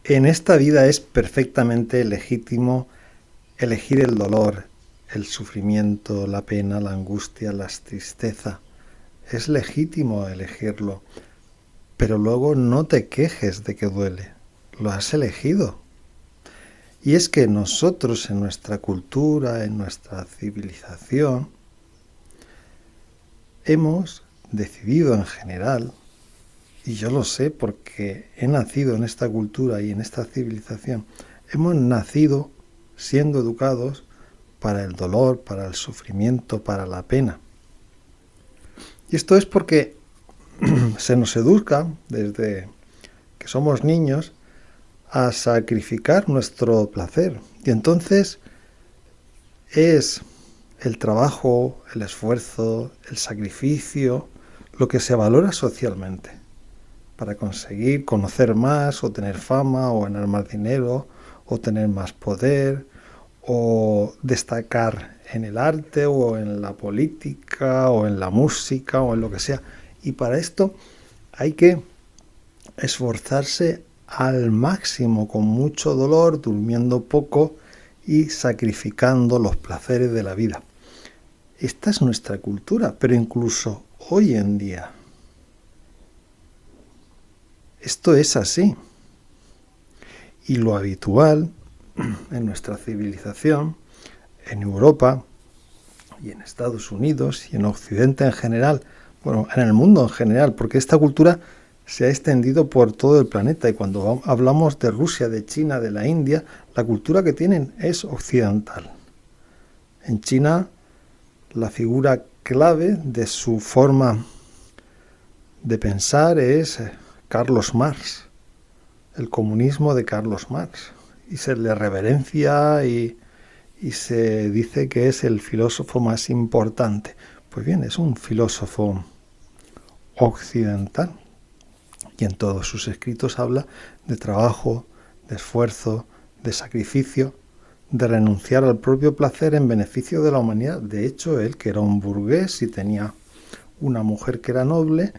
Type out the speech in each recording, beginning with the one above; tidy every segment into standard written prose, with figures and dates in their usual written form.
En esta vida es perfectamente legítimo elegir el dolor, el sufrimiento, la pena, la angustia, la tristeza. Es legítimo elegirlo, pero luego no te quejes de que duele. Lo has elegido. Y es que nosotros en nuestra cultura, en nuestra civilización, hemos decidido en general, y yo lo sé porque he nacido en esta cultura y en esta civilización, hemos nacido siendo educados para el dolor, para el sufrimiento, para la pena. Y esto es porque se nos educa desde que somos niños a sacrificar nuestro placer. Y entonces es el trabajo, el esfuerzo, el sacrificio, lo que se valora socialmente para conseguir conocer más o tener fama o ganar más dinero o tener más poder o destacar en el arte o en la política o en la música o en lo que sea. Y para esto hay que esforzarse al máximo, con mucho dolor, durmiendo poco y sacrificando los placeres de la vida. Esta es nuestra cultura, pero incluso hoy en día esto es así. Y lo habitual en nuestra civilización, en Europa y en Estados Unidos y en Occidente en general, bueno, en el mundo en general, porque esta cultura se ha extendido por todo el planeta y cuando hablamos de Rusia, de China, de la India, la cultura que tienen es occidental. En China, la figura clave de su forma de pensar es Carlos Marx, el comunismo de Carlos Marx, y se le reverencia y se dice que es el filósofo más importante. Pues bien, es un filósofo occidental y en todos sus escritos habla de trabajo, de esfuerzo, de sacrificio, de renunciar al propio placer en beneficio de la humanidad. De hecho, él, que era un burgués y tenía una mujer que era noble,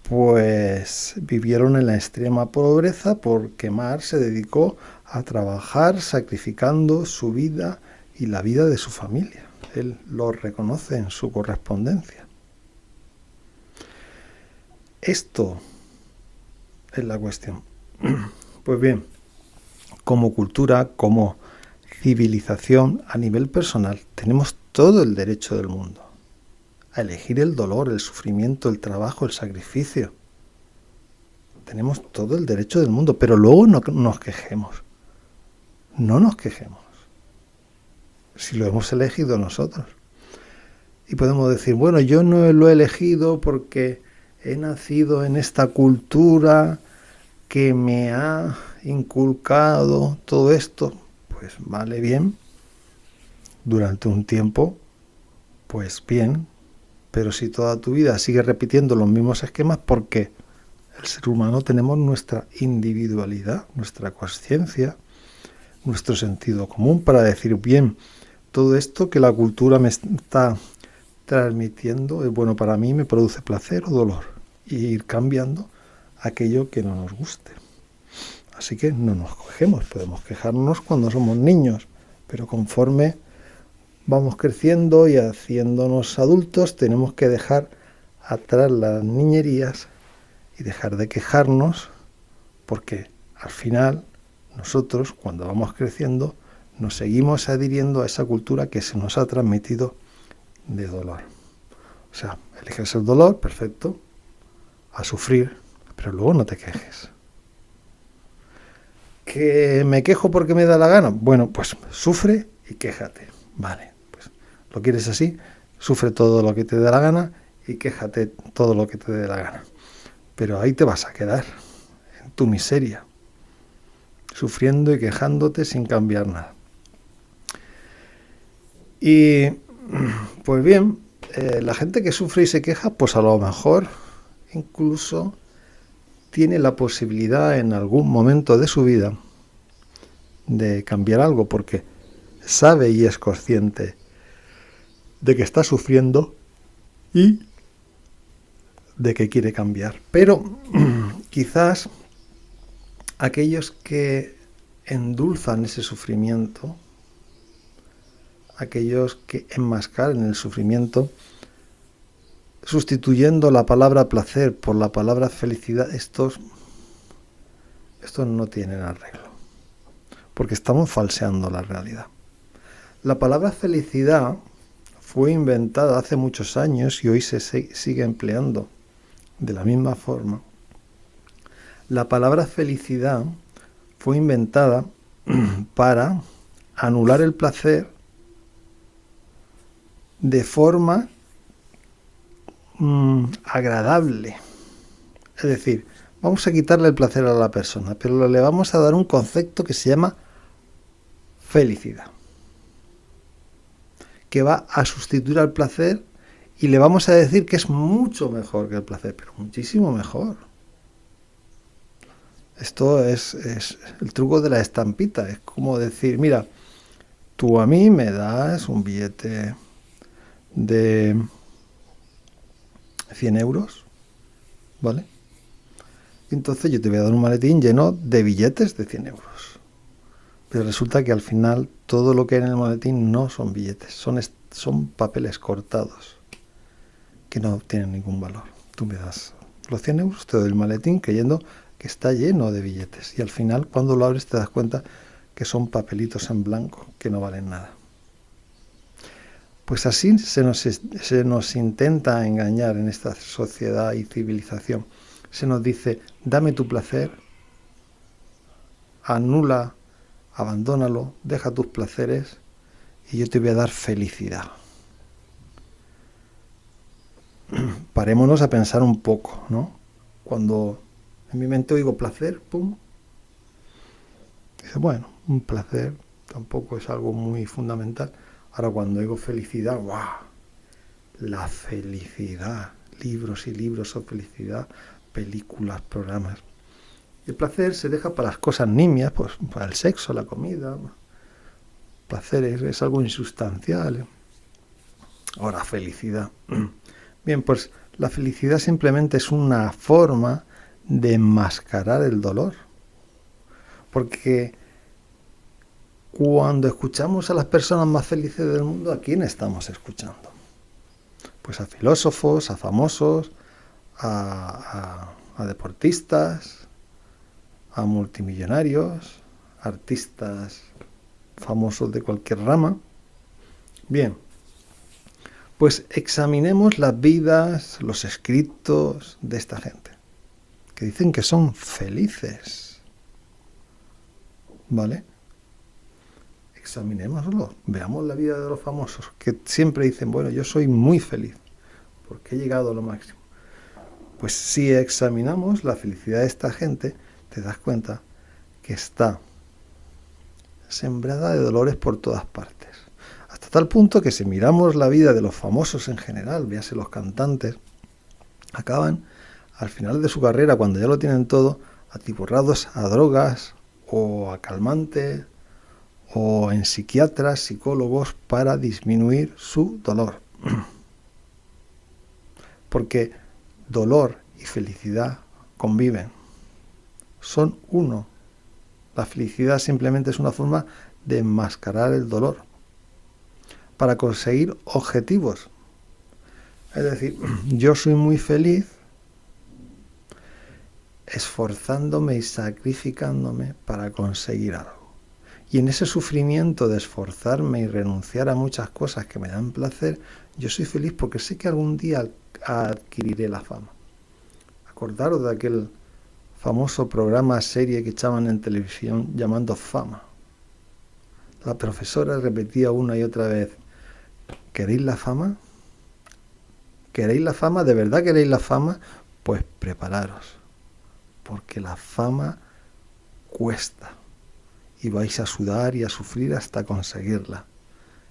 pues vivieron en la extrema pobreza porque Marx se dedicó a trabajar sacrificando su vida y la vida de su familia. Él lo reconoce en su correspondencia. Esto es la cuestión. Pues bien, como cultura, como civilización, a nivel personal, tenemos todo el derecho del mundo a elegir el dolor, el sufrimiento, el trabajo, el sacrificio. Tenemos todo el derecho del mundo, pero luego no nos quejemos. No nos quejemos. Si lo hemos elegido nosotros. Y podemos decir, bueno, yo no lo he elegido porque he nacido en esta cultura que me ha inculcado todo esto. Pues vale, bien. Durante un tiempo, pues bien. Pero si toda tu vida sigues repitiendo los mismos esquemas, porque el ser humano tenemos nuestra individualidad, nuestra conciencia, nuestro sentido común para decir, bien, todo esto que la cultura me está transmitiendo es bueno para mí, me produce placer o dolor, y ir cambiando aquello que no nos guste. Así que no nos quejemos, podemos quejarnos cuando somos niños, pero conforme vamos creciendo y haciéndonos adultos, tenemos que dejar atrás las niñerías y dejar de quejarnos, porque al final nosotros, cuando vamos creciendo, nos seguimos adhiriendo a esa cultura que se nos ha transmitido de dolor. O sea, eliges el dolor, perfecto, a sufrir, pero luego no te quejes. ¿Que me quejo porque me da la gana? Bueno, pues sufre y quéjate. Vale, pues lo quieres así, sufre todo lo que te dé la gana y quéjate todo lo que te dé la gana. Pero ahí te vas a quedar, en tu miseria, sufriendo y quejándote sin cambiar nada. Y pues bien, la gente que sufre y se queja, pues a lo mejor incluso tiene la posibilidad en algún momento de su vida de cambiar algo, porque sabe y es consciente de que está sufriendo y de que quiere cambiar. Pero quizás aquellos que endulzan ese sufrimiento, aquellos que enmascaran el sufrimiento, sustituyendo la palabra placer por la palabra felicidad, estos no tienen arreglo, porque estamos falseando la realidad. La palabra felicidad fue inventada hace muchos años y hoy se sigue empleando de la misma forma. La palabra felicidad fue inventada para anular el placer de forma agradable. Es decir, vamos a quitarle el placer a la persona, pero le vamos a dar un concepto que se llama felicidad, que va a sustituir al placer y le vamos a decir que es mucho mejor que el placer, pero muchísimo mejor. Esto es el truco de la estampita. Es como decir, mira, tú a mí me das un billete de 100 euros, ¿vale? Entonces yo te voy a dar un maletín lleno de billetes de 100 euros. Pero resulta que al final todo lo que hay en el maletín no son billetes, son papeles cortados que no tienen ningún valor. Tú me das los 100 euros, te doy el maletín creyendo que está lleno de billetes. Y al final, cuando lo abres, te das cuenta que son papelitos en blanco que no valen nada. Pues así se nos intenta engañar en esta sociedad y civilización. Se nos dice, dame tu placer, anula, abandónalo, deja tus placeres y yo te voy a dar felicidad. Parémonos a pensar un poco, ¿no? Cuando en mi mente oigo placer, pum, dice, bueno, un placer tampoco es algo muy fundamental. Ahora cuando oigo felicidad, ¡guau! La felicidad, libros y libros sobre felicidad, películas, programas. Y el placer se deja para las cosas nimias, pues para el sexo, la comida. Placer es algo insustancial. Ahora, felicidad. Bien, pues la felicidad simplemente es una forma de enmascarar el dolor. Porque cuando escuchamos a las personas más felices del mundo, ¿a quién estamos escuchando? Pues a filósofos, a famosos, a deportistas, a multimillonarios, artistas famosos de cualquier rama. Bien, pues examinemos las vidas, los escritos de esta gente, que dicen que son felices. ¿Vale? Examinémoslo, veamos la vida de los famosos, que siempre dicen, bueno, yo soy muy feliz, porque he llegado a lo máximo. Pues si examinamos la felicidad de esta gente, te das cuenta que está sembrada de dolores por todas partes. Hasta tal punto que si miramos la vida de los famosos en general, véase los cantantes, acaban al final de su carrera, cuando ya lo tienen todo, atiborrados a drogas o a calmantes o en psiquiatras, psicólogos para disminuir su dolor. Porque dolor y felicidad conviven. Son uno. La felicidad simplemente es una forma de enmascarar el dolor para conseguir objetivos. Es decir, yo soy muy feliz esforzándome y sacrificándome para conseguir algo. Y en ese sufrimiento de esforzarme y renunciar a muchas cosas que me dan placer, yo soy feliz porque sé que algún día adquiriré la fama. Acordaros de aquel famoso programa, serie que echaban en televisión llamando Fama. La profesora repetía una y otra vez, ¿queréis la fama? ¿Queréis la fama? ¿De verdad queréis la fama? Pues prepararos, porque la fama cuesta y vais a sudar y a sufrir hasta conseguirla.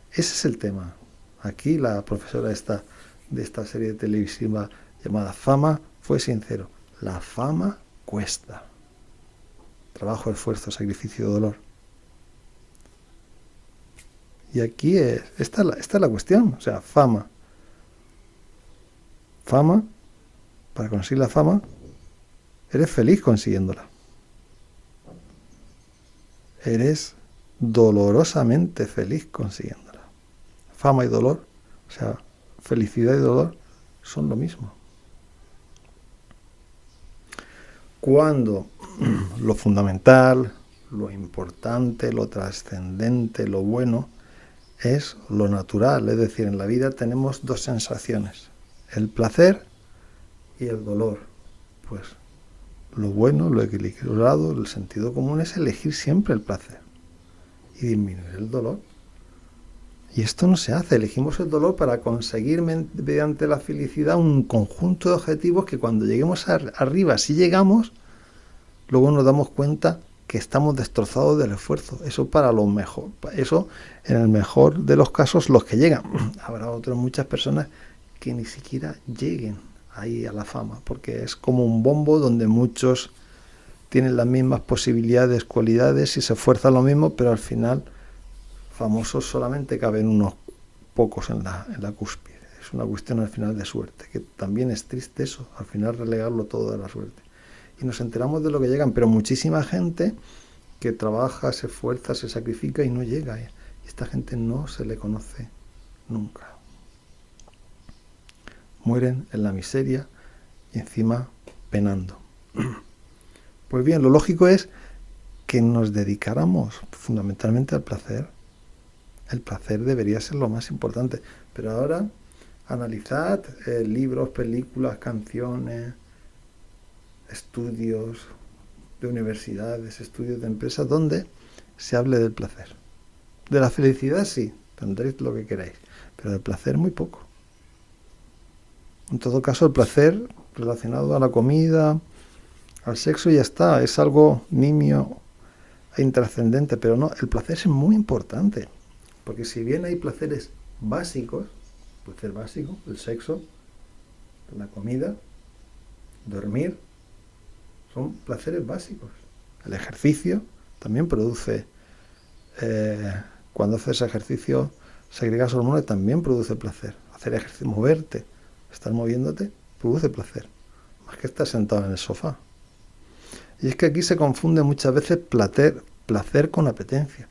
Ese es el tema. Aquí la profesora de esta serie televisiva llamada Fama fue sincero. La fama cuesta. Trabajo, esfuerzo, sacrificio, dolor. Y aquí esta es la cuestión. O sea, fama. Fama, para conseguir la fama, eres feliz consiguiéndola. eres dolorosamente feliz consiguiéndola. Fama y dolor, o sea, felicidad y dolor son lo mismo. Cuando lo fundamental, lo importante, lo trascendente, lo bueno, es lo natural. Es decir, en la vida tenemos dos sensaciones, el placer y el dolor. Pues lo bueno, lo equilibrado, el sentido común es elegir siempre el placer y disminuir el dolor. Y esto no se hace, elegimos el dolor para conseguir mediante la felicidad un conjunto de objetivos que cuando lleguemos arriba, si llegamos, luego nos damos cuenta que estamos destrozados del esfuerzo. Eso para lo mejor, eso en el mejor de los casos los que llegan. Habrá muchas personas que ni siquiera lleguen ahí a la fama, porque es como un bombo donde muchos tienen las mismas posibilidades, cualidades y se esfuerzan lo mismo, pero al final famosos solamente caben unos pocos en la cúspide. Es una cuestión al final de suerte, que también es triste eso, al final relegarlo todo de la suerte. Y nos enteramos de lo que llegan, pero muchísima gente que trabaja, se esfuerza, se sacrifica y no llega. Y esta gente no se le conoce nunca. Mueren en la miseria y encima penando. Pues bien, lo lógico es que nos dedicáramos fundamentalmente al placer. El placer debería ser lo más importante. Pero ahora analizad libros, películas, canciones, estudios de universidades, estudios de empresas, donde se hable del placer. De la felicidad sí, tendréis lo que queráis, pero del placer muy poco. En todo caso, el placer relacionado a la comida, al sexo, ya está, es algo nimio e intrascendente, pero no, el placer es muy importante, porque si bien hay placeres básicos, placer básico, el sexo, la comida, dormir, son placeres básicos. El ejercicio también produce, cuando haces ejercicio, segregas hormonas, también produce placer. Hacer ejercicio, moverte, estar moviéndote, produce placer, más que estar sentado en el sofá. Y es que aquí se confunde muchas veces placer con apetencia.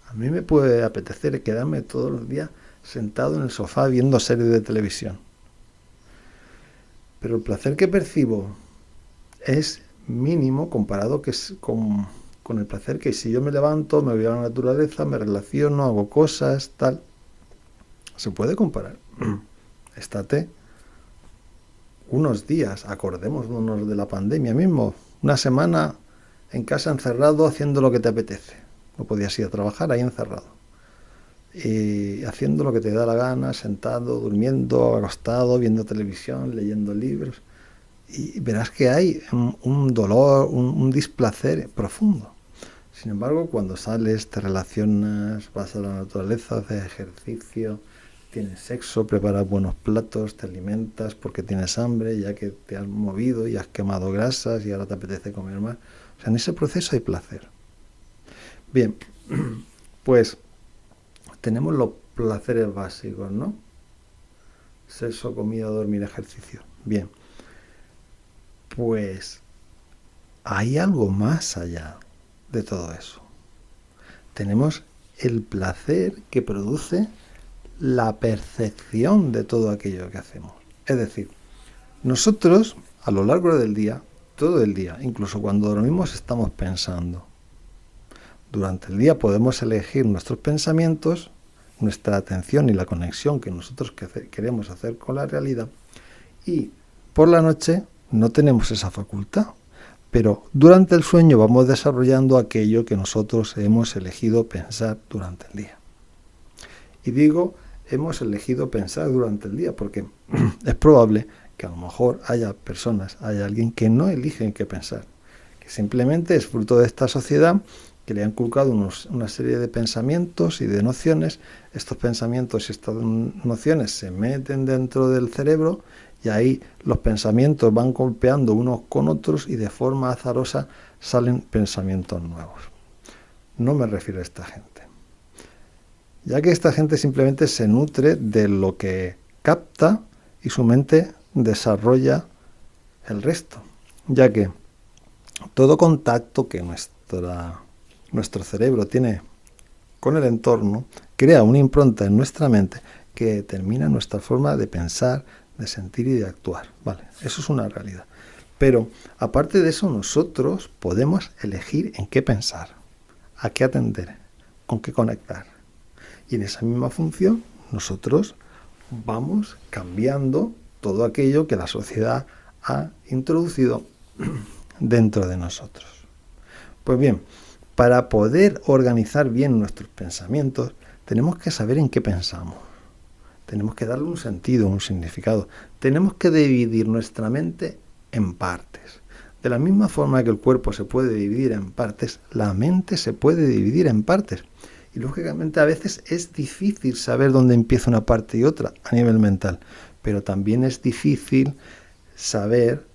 A mí me puede apetecer quedarme todos los días sentado en el sofá viendo series de televisión. Pero el placer que percibo es mínimo comparado con el placer que si yo me levanto, me voy a la naturaleza, me relaciono, hago cosas, tal. Se puede comparar. Estate unos días, acordémonos de la pandemia mismo, una semana en casa encerrado haciendo lo que te apetece. No podías ir a trabajar ahí encerrado. Y haciendo lo que te da la gana, sentado, durmiendo, acostado, viendo televisión, leyendo libros. Y verás que hay un dolor, un displacer profundo. Sin embargo, cuando sales, te relacionas, vas a la naturaleza, haces ejercicio, tienes sexo, preparas buenos platos, te alimentas porque tienes hambre, ya que te has movido y has quemado grasas y ahora te apetece comer más. O sea, en ese proceso hay placer. Bien, pues tenemos los placeres básicos, ¿no? Sexo, comida, dormir, ejercicio. Bien. Pues hay algo más allá de todo eso. Tenemos el placer que produce la percepción de todo aquello que hacemos. Es decir, nosotros a lo largo del día, todo el día, incluso cuando dormimos, estamos pensando. Durante el día podemos elegir nuestros pensamientos, nuestra atención y la conexión que nosotros queremos hacer con la realidad, y por la noche no tenemos esa facultad, pero durante el sueño vamos desarrollando aquello que nosotros hemos elegido pensar durante el día. Y digo, hemos elegido pensar durante el día porque es probable que a lo mejor haya alguien que no eligen qué pensar, que simplemente es fruto de esta sociedad que le han inculcado una serie de pensamientos y de nociones. Estos pensamientos y estas nociones se meten dentro del cerebro y ahí los pensamientos van golpeando unos con otros y de forma azarosa salen pensamientos nuevos. No me refiero a esta gente, ya que esta gente simplemente se nutre de lo que capta y su mente desarrolla el resto, ya que todo contacto que nuestra nuestro cerebro tiene con el entorno, crea una impronta en nuestra mente que determina nuestra forma de pensar, de sentir y de actuar. Vale, eso es una realidad. Pero aparte de eso, nosotros podemos elegir en qué pensar, a qué atender, con qué conectar. Y en esa misma función, nosotros vamos cambiando todo aquello que la sociedad ha introducido dentro de nosotros. Pues bien, para poder organizar bien nuestros pensamientos, tenemos que saber en qué pensamos. Tenemos que darle un sentido, un significado. Tenemos que dividir nuestra mente en partes. De la misma forma que el cuerpo se puede dividir en partes, la mente se puede dividir en partes. Y lógicamente a veces es difícil saber dónde empieza una parte y otra a nivel mental. Pero también es difícil saber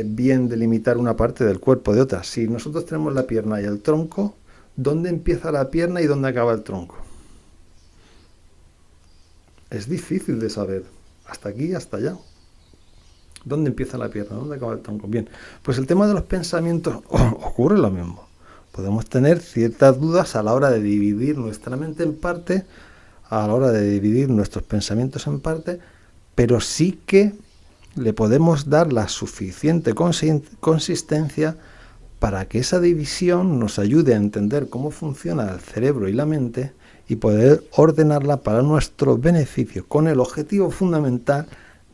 bien delimitar una parte del cuerpo de otra. Si nosotros tenemos la pierna y el tronco, ¿dónde empieza la pierna y dónde acaba el tronco? Es difícil de saber. Hasta aquí, hasta allá. ¿Dónde empieza la pierna? ¿Dónde acaba el tronco? Bien, pues el tema de los pensamientos ocurre lo mismo. Podemos tener ciertas dudas a la hora de dividir nuestra mente en parte, a la hora de dividir nuestros pensamientos en parte, pero sí que le podemos dar la suficiente consistencia para que esa división nos ayude a entender cómo funciona el cerebro y la mente y poder ordenarla para nuestro beneficio, con el objetivo fundamental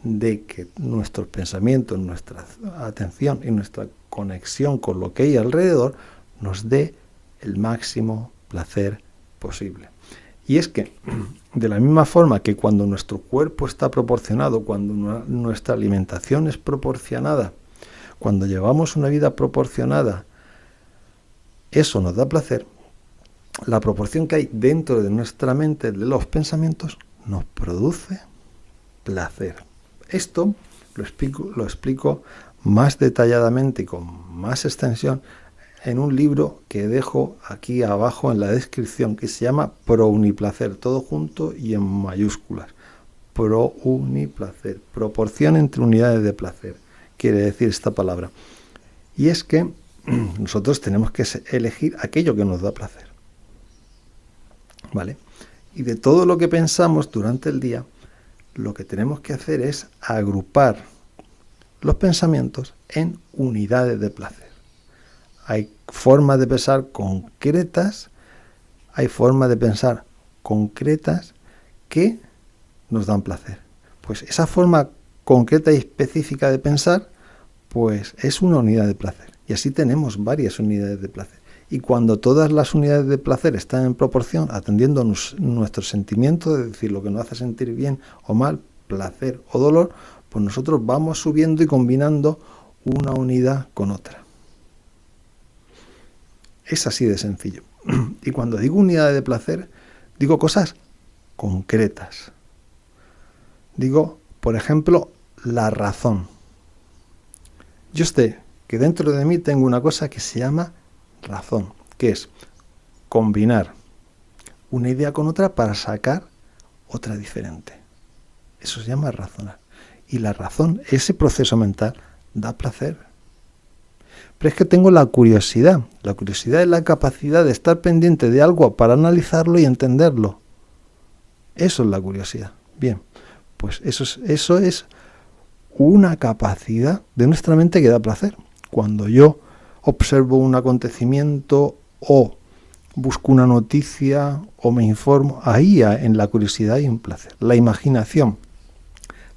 de que nuestros pensamientos, nuestra atención y nuestra conexión con lo que hay alrededor nos dé el máximo placer posible. Y es que, de la misma forma que cuando nuestro cuerpo está proporcionado, cuando nuestra alimentación es proporcionada, cuando llevamos una vida proporcionada, eso nos da placer, la proporción que hay dentro de nuestra mente, de los pensamientos, nos produce placer. Esto lo explico más detalladamente y con más extensión en un libro que dejo aquí abajo en la descripción, que se llama Pro-Uniplacer, todo junto y en mayúsculas. Pro-Uniplacer, proporción entre unidades de placer, quiere decir esta palabra. Y es que nosotros tenemos que elegir aquello que nos da placer. ¿Vale? Y de todo lo que pensamos durante el día, lo que tenemos que hacer es agrupar los pensamientos en unidades de placer. Hay formas de pensar concretas, hay formas de pensar concretas que nos dan placer. Pues esa forma concreta y específica de pensar, pues es una unidad de placer. Y así tenemos varias unidades de placer. Y cuando todas las unidades de placer están en proporción, atendiendo nuestros sentimientos, es decir, lo que nos hace sentir bien o mal, placer o dolor, pues nosotros vamos subiendo y combinando una unidad con otra. Es así de sencillo. Y cuando digo unidades de placer, digo cosas concretas. Digo, por ejemplo, la razón. Yo sé que dentro de mí tengo una cosa que se llama razón, que es combinar una idea con otra para sacar otra diferente. Eso se llama razonar. Y la razón, ese proceso mental, da placer. Pero es que tengo la curiosidad. La curiosidad es la capacidad de estar pendiente de algo para analizarlo y entenderlo. Eso es la curiosidad. Bien, pues eso es una capacidad de nuestra mente que da placer. Cuando yo observo un acontecimiento o busco una noticia o me informo, ahí en la curiosidad hay un placer. La imaginación.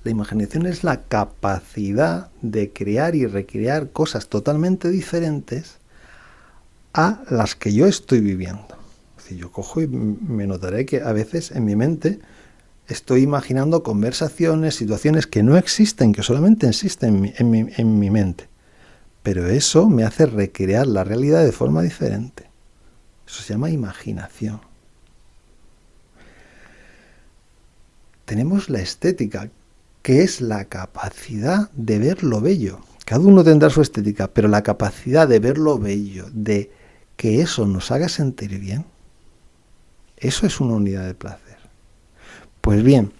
La imaginación es la capacidad de crear y recrear cosas totalmente diferentes a las que yo estoy viviendo. Es decir, yo cojo y me notaré que a veces en mi mente estoy imaginando conversaciones, situaciones que no existen, que solamente existen en mi mente. Pero eso me hace recrear la realidad de forma diferente. Eso se llama imaginación. Tenemos la estética, que es la capacidad de ver lo bello. Cada uno tendrá su estética, pero la capacidad de ver lo bello, de que eso nos haga sentir bien, eso es una unidad de placer. Pues bien,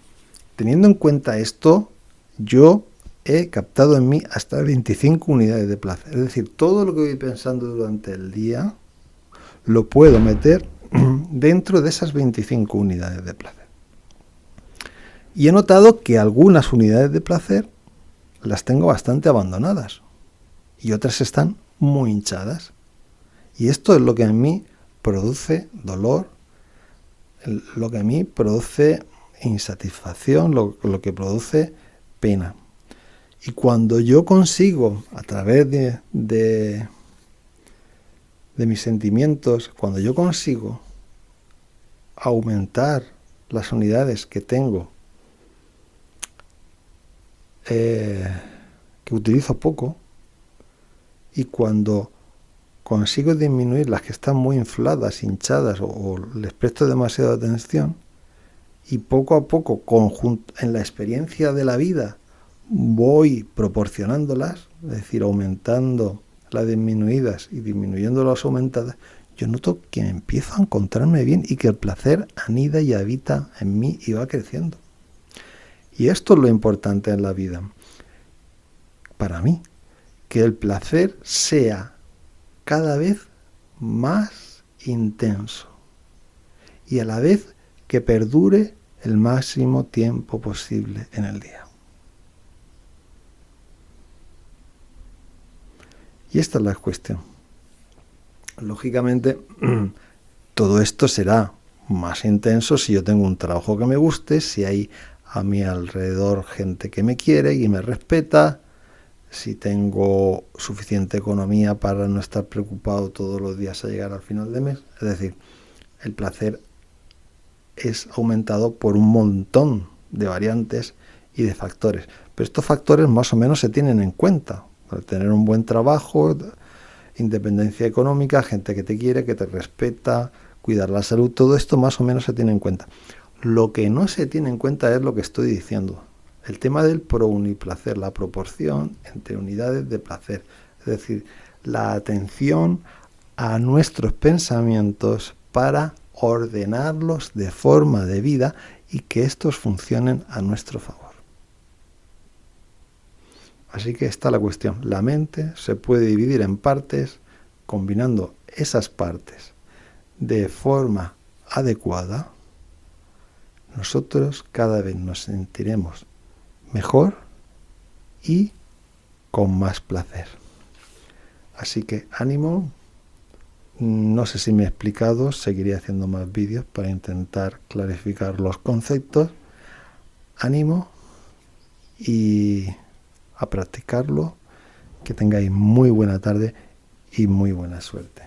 teniendo en cuenta esto, yo he captado en mí hasta 25 unidades de placer. Es decir, todo lo que voy pensando durante el día, lo puedo meter dentro de esas 25 unidades de placer. Y he notado que algunas unidades de placer las tengo bastante abandonadas y otras están muy hinchadas. Y esto es lo que en mí produce dolor, lo que a mí produce insatisfacción, lo que produce pena. Y cuando yo consigo, a través de mis sentimientos, cuando yo consigo aumentar las unidades que tengo, que utilizo poco, y cuando consigo disminuir las que están muy infladas, hinchadas o les presto demasiada atención, y poco a poco, en la experiencia de la vida, voy proporcionándolas, es decir, aumentando las disminuidas y disminuyendo las aumentadas, yo noto que empiezo a encontrarme bien y que el placer anida y habita en mí y va creciendo. Y esto es lo importante en la vida, para mí, que el placer sea cada vez más intenso y a la vez que perdure el máximo tiempo posible en el día. Y esta es la cuestión. Lógicamente, todo esto será más intenso si yo tengo un trabajo que me guste, si hay a mi alrededor gente que me quiere y me respeta, si tengo suficiente economía para no estar preocupado todos los días a llegar al final de mes. Es decir, el placer es aumentado por un montón de variantes y de factores. Pero estos factores más o menos se tienen en cuenta. Para tener un buen trabajo, independencia económica, gente que te quiere, que te respeta, cuidar la salud, todo esto más o menos se tiene en cuenta. Lo que no se tiene en cuenta es lo que estoy diciendo. El tema del pro-uniplacer, la proporción entre unidades de placer. Es decir, la atención a nuestros pensamientos para ordenarlos de forma debida y que estos funcionen a nuestro favor. Así que está la cuestión. La mente se puede dividir en partes, combinando esas partes de forma adecuada. Nosotros cada vez nos sentiremos mejor y con más placer. Así que ánimo. No sé si me he explicado, seguiré haciendo más vídeos para intentar clarificar los conceptos. Ánimo y a practicarlo. Que tengáis muy buena tarde y muy buena suerte.